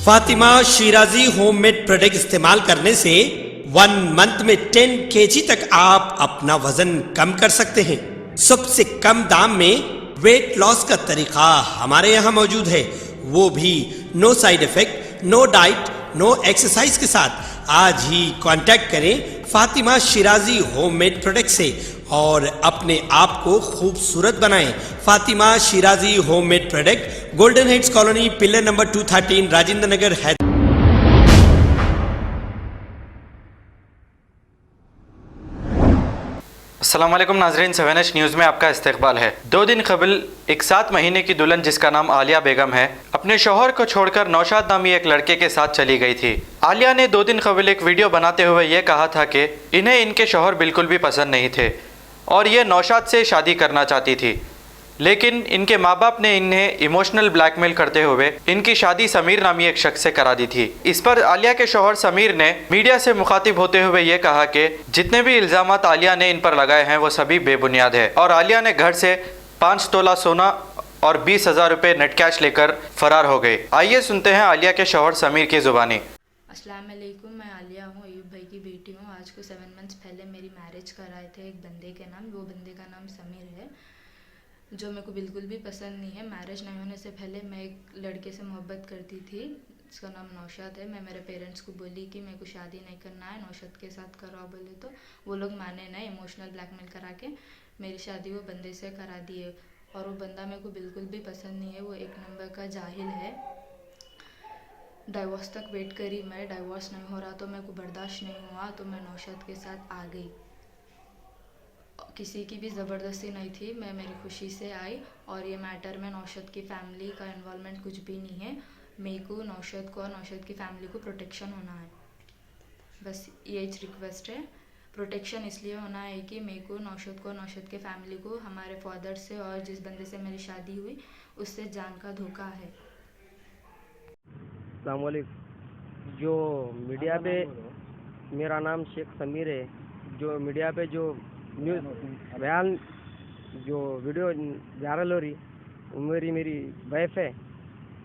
Fatima Shirazi homemade product इस्तेमाल करने से 1 मंथ में 10 kg तक आप अपना वजन कम कर सकते हैं। सबसे कम दाम में वेट लॉस का तरीका हमारे यहाँ मौजूद है, वो भी no side effect, no diet, no exercise के साथ। आज ही कांटेक्ट करें फातिमा शिराजी होममेड प्रोडक्ट से और अपने आप को खूबसूरत बनाएं। Fatima Shirazi homemade product, golden heads colony, pillar number 213, Rajendra Nagar, Hyderabad. अस्सलाम वालेकुम नाज़रीन, 7H न्यूज़ में आपका इस्तकबाल है। 2 दिन कबल एक 7 महीने की दुल्हन जिसका नाम आलिया बेगम है, अपने शौहर को छोड़कर नौशाद नामी एक लड़के के साथ चली गई थी। आलिया ने 2 दिन कबल एक वीडियो बनाते हुए ये कहा था कि इन्हें इनके शौहर बिल्कुल भी पसंद नहीं थे और ये नौशाद से शादी करना चाहती थी, लेकिन इनके माँ बाप ने इन्हें इमोशनल ब्लैकमेल करते हुए इनकी शादी समीर नामी एक शख्स से करा दी थी। इस पर आलिया के शौहर समीर ने मीडिया से मुखातिब होते हुए ये कहा कि जितने भी इल्ज़ामात आलिया ने इन पर लगाए हैं वो सभी बेबुनियाद है और आलिया ने घर से 5 तोला सोना और 20,000 रुपये नेट कैश लेकर फरार हो गए। आइए सुनते हैं आलिया के शौहर समीर की ज़ुबानी। अस्सलाम वालेकुम, मैं आलिया हूँ, अयूब भाई की बेटी हूँ। आज को 7 मंथ्स पहले मेरी मैरिज कराए थे एक बंदे के नाम। वो बंदे का नाम समीर है, जो मेरे को बिल्कुल भी पसंद नहीं है। मैरिज नहीं होने से पहले मैं एक लड़के से मोहब्बत करती थी, जिसका नाम नौशाद है। मैं मेरे पेरेंट्स को बोली कि मेरे को शादी नहीं करना है, नौशाद के साथ कराओ बोले तो वो लोग माने नहीं। इमोशनल ब्लैकमेल करा के मेरी शादी वो बंदे से करा दिए और वो बंदा मेरे को बिल्कुल भी पसंद नहीं है। वो एक नंबर का जाहिल है। डाइवोर्स तक वेट करी मैं, डाइवोर्स नहीं हो रहा तो मेरे को बर्दाश्त नहीं हुआ तो मैं नौशाद के साथ आ गई। किसी की भी ज़बरदस्ती नहीं थी, मैं मेरी खुशी से आई और ये मैटर में नौशाद की फ़ैमिली का इन्वॉल्वमेंट कुछ भी नहीं है। मेरे को नौशाद को और नौशाद की फ़ैमिली को प्रोटेक्शन होना है, बस ये रिक्वेस्ट है। प्रोटेक्शन इसलिए होना है कि मेरे को नौशाद को, नौशाद के फ़ैमिली को, हमारे फादर से और जिस बंदे से मेरी शादी हुई उससे जान का धोखा है। अस्सलाम वालेकुम। जो मीडिया पे, मेरा नाम शेख समीर है, जो मीडिया पे जो न्यूज़ बयान, जो वीडियो वायरल हो रही, वो मेरी वाइफ है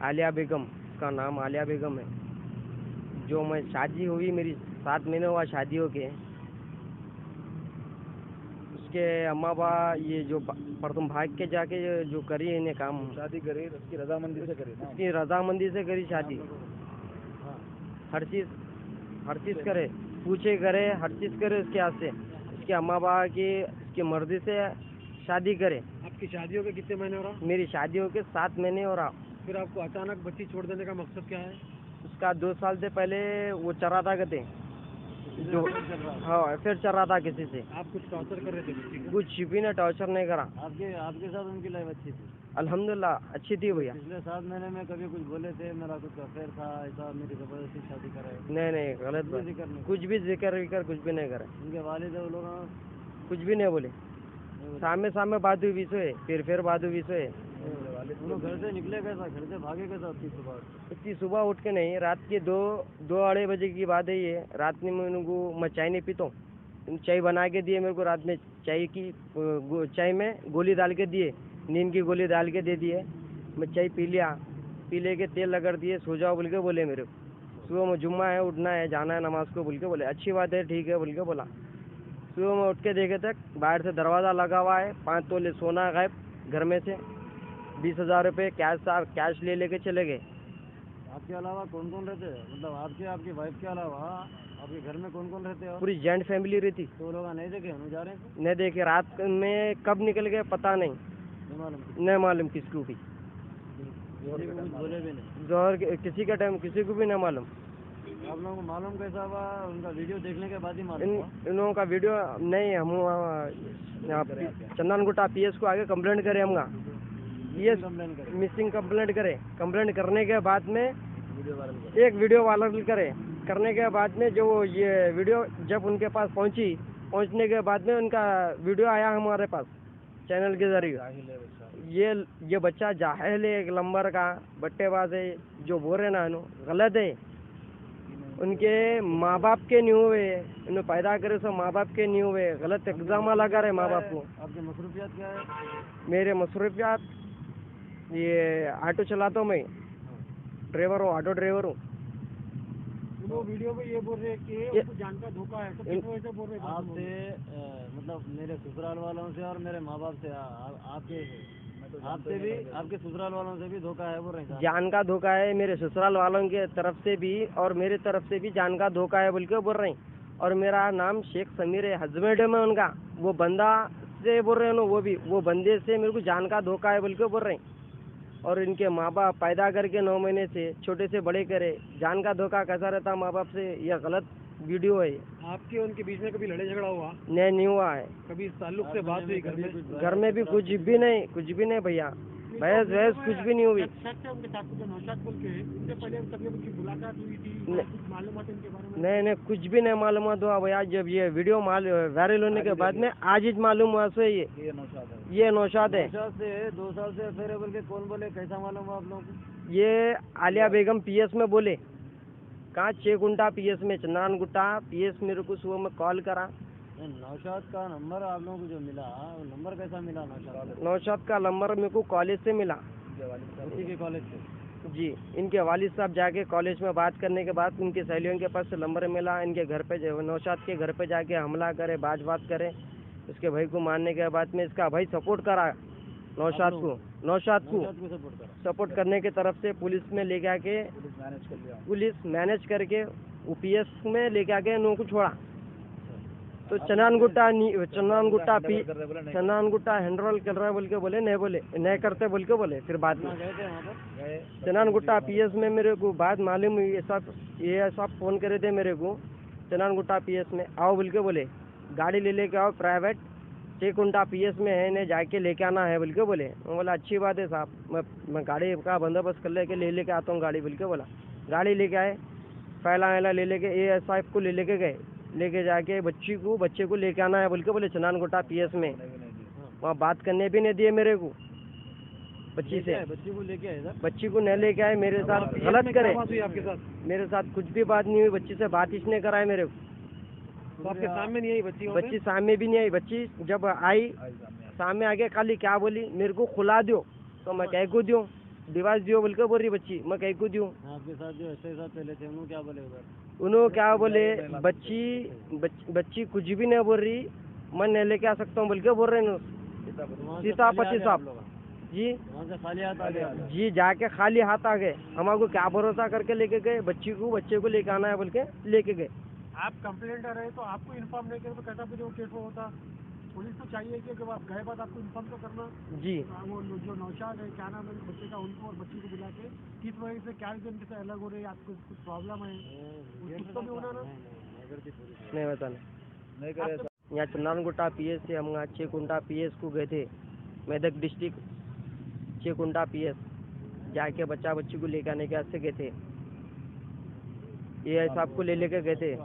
आलिया बेगम, उसका नाम आलिया बेगम है। जो मैं शादी हुई, मेरी 7 महीने हुआ शादी हो के। उसके अम्मा बा ये जो प्रथम भाग के जाके जो करी इन्हें काम, शादी करी, उसकी रजामंदी से करी ना, उसकी रजामंदी से करी शादी। हर चीज़ करे, पूछे करे, हर चीज़ करे उसके हाथ से, उसके अम्मा बा की मर्जी से शादी करे। आपकी शादियों के कितने महीने हो रहा? मेरी शादियों के 7 महीने हो रहा। फिर आपको अचानक बच्ची छोड़ देने का मकसद क्या है? उसका 2 साल से पहले वो चरा था कहते, जो हाँ फिर चल रहा था किसी से। आप कुछ टॉर्चर कर रहे थे बच्ची को? कुछ भी ने टॉर्चर नहीं करा। आपके साथ उनकी लाइफ अच्छी थी? अल्हम्दुलिल्लाह अच्छी थी भैया। पिछले 7 महीने में कभी कुछ बोले थे मेरा कुछ अफेयर था, ऐसा मेरी जबरदस्ती शादी कराए? नहीं गलत बात, कुछ भी जिक्र कुछ भी नहीं करे। उनके वालिद वो लोग कुछ भी नहीं बोले। सामने बात हुई विषय, फिर बात हुई विषय। वो लोग घर से निकले कैसा, घर से भागे कैसा? इतनी सुबह उठ के नहीं, रात के 2-2:30 बजे की बात है ये। रात में मैं उनको, मैं चाय नहीं पीता हूँ, चाय बना के दिए मेरे को। रात में चाय में गोली डाल के दिए, नींद की गोली डाल के दे दिए। मैं चाय पी लिया, पी ले के तेल लगा दिए, सो जाओ बोल के बोले मेरे को। सुबह में जुम्मा है, उठना है, जाना है नमाज को बोल के बोले। अच्छी बात है, ठीक है बोल के बोला। सुबह में उठ के देखे तक बाहर से दरवाज़ा लगा हुआ है, 5 तोले सोना गायब घर में से, 20,000 रुपये कैश लेके चले गए। आपके अलावा कौन कौन रहते हैं? मतलब आपकी वाइफ के अलावा आपके घर में कौन कौन रहते हैं? पूरी जॉइंट फैमिली रहती। तो लोग नहीं देखे हम जा रहे हैं? नहीं देखे, रात में कब निकल गए पता नहीं, नहीं मालूम किसको भी। बोले भी नहीं? जोहर किसी का टाइम किसी को भी नहीं मालूम। आप लोगों को मालूम कैसा हुआ? उनका वीडियो देखने के बाद ही मालूम हुआ? इन लोगों का वीडियो नहीं, हम चंदनगुट्टा PS को आगे कंप्लेंट करे, हम मिसिंग कंप्लेंट करे। कंप्लेंट करने के बाद में एक वीडियो वायरल करने के बाद में, जो ये वीडियो जब उनके पास पहुंचने के बाद में उनका वीडियो आया हमारे पास चैनल के जरिए। ये बच्चा जाहिल है, एक नंबर का बट्टेबाज है। जो बोल रहे ना गलत है। उनके माँ बाप के नहीं हुए, उन्हें पैदा करे सो माँ बाप के नहीं हुए। गलत इल्ज़ाम लगा रहे माँ बाप को। आपकी मसरूफियत क्या है? मेरे मसरूफियत ये ऑटो चलाता हूँ मैं, ड्राइवर हूँ, ऑटो ड्राइवर हूँ। वो वीडियो में ये बोल रहे हैं कि उनको जान का धोखा है, तो किस वजह से बोल रहे हैं? आपसे मतलब मेरे ससुराल वालों से और मेरे माँ बाप से आपसे भी, आपके ससुराल वालों से भी धोखा है बोल रहे हैं? जान का धोखा है मेरे ससुराल वालों के तरफ से भी और मेरे तरफ से भी जान का धोखा है बोल के बोल रहे हैं। और मेरा नाम शेख समीर है, हस्बैंड है मैं उनका। वो बंदा से बोल रहे हैं ना, वो बंदे से मेरे को जान का धोखा है बोल के बोल रहे हैं। और इनके माँ बाप पैदा करके 9 महीने से छोटे से बड़े करे, जान का धोखा कैसा रहता माँ बाप से, यह गलत वीडियो है। आपके उनके बीच में कभी लड़ाई झगड़ा हुआ? नहीं हुआ है। कभी इस ताल्लुक से बात हुई घर में? घर में भी कुछ भी नहीं भैया, बहस कुछ भी नहीं हुई। उनके साथ जो नौशाद बोल के इससे पहले कभी उनकी मुलाकात हुई थी? कुछ मालूम है इनके बारे में? नहीं कुछ भी नहीं मालूम हुआ भैया। जब ये वीडियो वायरल होने के बाद में आज ही मालूम हुआ से ये नौशाद है। 2 साल से अफेयर बोल के कौन बोले, कैसा मालूम हुआ आप लोगों को? ये आलिया बेगम पीएस में बोले, कहाँ 6 गुंटा पीएस में, चंद्रान गुट्टा पीएस। मेरे को सुबह में कॉल करा। नौशाद का नंबर आप लोगों को जो मिला, वो नंबर कैसा मिला? नौशाद का नंबर मेरे को कॉलेज से मिला। उसी के कॉलेज से? जी, इनके वालिद साहब जाके कॉलेज में बात करने के बाद उनकी सहेलियों के पास से नंबर मिला। इनके घर पे नौशाद के घर पे जाके हमला करे, बात करे। उसके भाई को मारने के बाद में इसका भाई सपोर्ट करा नौशाद को सपोर्ट करने की तरफ से पुलिस में लेके आके, पुलिस मैनेज करके यूपीएस में लेके आके नो को छोड़ा। तो चंद्रान गुट्टा हैंडरोल कर रहा है बोल के बोले, नहीं करते बोल के बोले। फिर बाद में चंद्रान गुट्टा पीएस में मेरे को बात मालूम हुई, ये सब फोन करे थे मेरे को चंद्रान गुट्टा पीएस में, आओ बोल के बोले, गाड़ी ले लेके आओ प्राइवेट, 6 गुंटा पीएस में है, ने जाके लेके आना है बोल के बोले। मैं बोला अच्छी बात है साहब, मैं गाड़ी का बंदोबस्त कर लेके आता हूँ गाड़ी बोल के बोला। गाड़ी लेके आए, फैला ले लेके ASI को लेके जाके बच्चे को लेके आना है बोल के बोले चंद्रान गुट्टा पीएस में। वहाँ बात करने भी नहीं दिए मेरे को बच्ची से। बच्ची को नहीं लेके आए, मेरे साथ गलत करे। आपके साथ? मेरे साथ कुछ भी बात नहीं हुई, बच्ची से बात इसने कराए मेरे को। तो आपके सामने नहीं आई बच्ची सामने भी नहीं आई। बच्ची जब आई सामने आगे खाली क्या बोली, मेरे को खुला दो, तो मैं कह को दूं, डिवाइस दियो बोल के बोल रही बच्ची, मैं कह को दूं। आपके साथ जो ऐसे साथ पहले थे उन्होंने क्या बोले उधर? उन्होंने क्या बोले, बच्ची कुछ भी नहीं बोल रही, मैं नहीं लेके आ सकता हूँ बोल के बोल रहे हैं। सीता 25 साहब जी, खाली हाथ आ गया जी, जाके खाली हाथ आ गए। हमारे क्या भरोसा करके लेके गए, बच्चे को लेके आना है बोल के लेके गए। आप कंप्लेंटर है तो आपको इन्फॉर्म नहीं करे तो कैसा फिर वो केस होता? पुलिस तो चाहिए कि जब आप गए बाद आपको इन्फॉर्म तो करना। जी, वो जो नौशाद है, क्या नाम है बच्चे का, उनको और बच्ची को बुला के किस वजह से क्या रीजन से अलग हो रही है, आपको कुछ प्रॉब्लम है, कुछ तो भी होना ना? नहीं बताना। यहाँ चंद्रान गुट्टा पीएस से हम 6 गुंटा पीएस को गए थे, मेदक डिस्ट्रिक्ट 6 गुंटा पीएस जाके बच्ची को लेकर आने के वास्ते गए थे। ये साहब को लेके गए थे।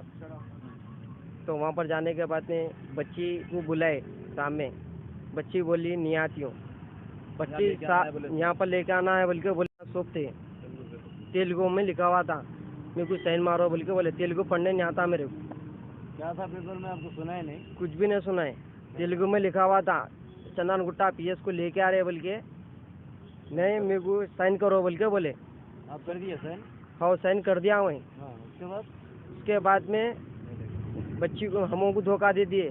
तो वहाँ पर जाने के बाद में बच्ची को बुलाए सामने, बच्ची बोली नहीं आती हूँ। बच्ची यहाँ पर लेके आना है बोल के बोले, शॉप थे, तेलुगु में लिखा हुआ था, मेरे को साइन मारो बोल के बोले। तेलुगु पढ़ने नहीं आता मेरे को। क्या था पेपर में, आपको सुना है? नहीं, कुछ भी नहीं सुना है। तेलुगु में लिखा हुआ था चंद्रान गुट्टा पीएस को लेके आ रहे बोल के, नहीं मेरे को साइन करो बोल के बोले। आप कर दिया साइन? हाँ साइन कर दिया वहीं। उसके बाद में बच्ची को हमों को धोखा दे दिए।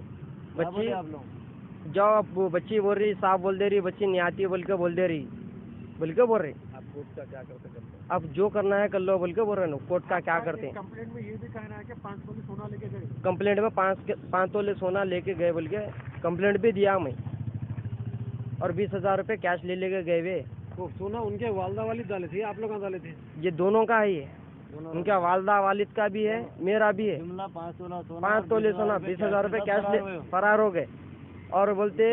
बच्ची आप लोग जब वो बच्ची बोल रही, साफ बोल दे रही, बच्ची नहीं आती बोल के बोल रही। आप कोर्ट का क्या करते? अब जो करना है कर लो बोल के बोल रहे हैं। कोर्ट का क्या करते हैं? कंप्लेंट में ये भी कहना है कि 5 तोले सोना लेके गए। कंप्लेंट में 5 तोले सोना लेके गए बोल के कंप्लेंट भी दिया मैं, और 20,000 रुपये कैश ले लेके गए वे। तो सोना उनके वालदा वालिद डाले थे, आप लोग डाले थे? ये दोनों का है, ये उनका वालदा वालिद का भी है, मेरा भी है। 5 तोले सोना 20,000 रुपये कैश ले फरार हो गए, और बोलते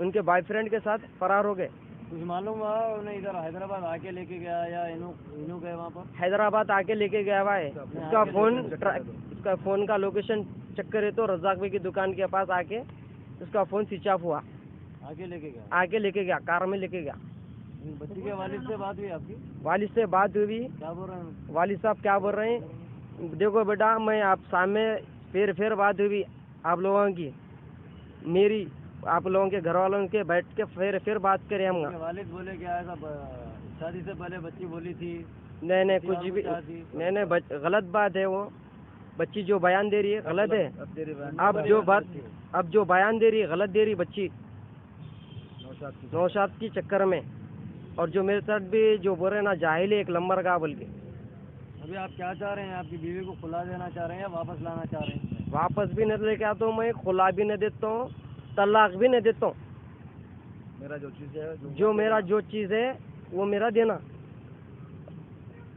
उनके बॉयफ्रेंड के साथ फरार हो गए। कुछ मालूम हुआ उन्हें इधर हैदराबाद आके लेके गया या इनू गए वहाँ पर? हैदराबाद आके लेके गया हुआ है। उसका फ़ोन का लोकेशन चेक करे तो रजाक भाई की दुकान के पास आके उसका फ़ोन स्विच ऑफ हुआ। आके लेके गया कार में लेके गया। बच्ची के वालिद से बात हुई आपकी? वालिद से बात हुई। क्या बोल रहे हैं वालिद साहब? क्या बोल रहे हैं, देखो बेटा मैं आप सामने फिर बात हुई आप लोगों की, मेरी आप लोगों के घर वालों के बैठ के फिर बात करें हम। वालिद बोले क्या ऐसा शादी से पहले बच्ची बोली थी नहीं कुछ भी नहीं गलत बात है वो। बच्ची जो बयान दे रही है गलत है। अब जो बयान दे रही है गलत दे रही बच्ची नौशाद की चक्कर में। और जो मेरे साथ भी जो बोल रहे ना जाहिल है एक नंबर का बोल के। अभी आप क्या चाह रहे हैं? आपकी बीवी को खुला देना चाह रहे हैं या वापस लाना चाह रहे हैं? वापस भी नहीं लेके आता हूँ मैं, खुला भी नहीं देता हूँ, तलाक भी नहीं देता हूँ। मेरा जो चीज़ है वो मेरा देना।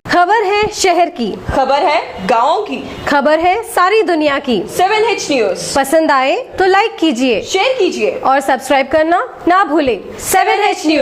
खबर है शहर की, खबर है गाँव की, खबर है सारी दुनिया की। 7H न्यूज पसंद आए तो लाइक कीजिए, शेयर कीजिए और सब्सक्राइब करना ना भूलें। 7H news.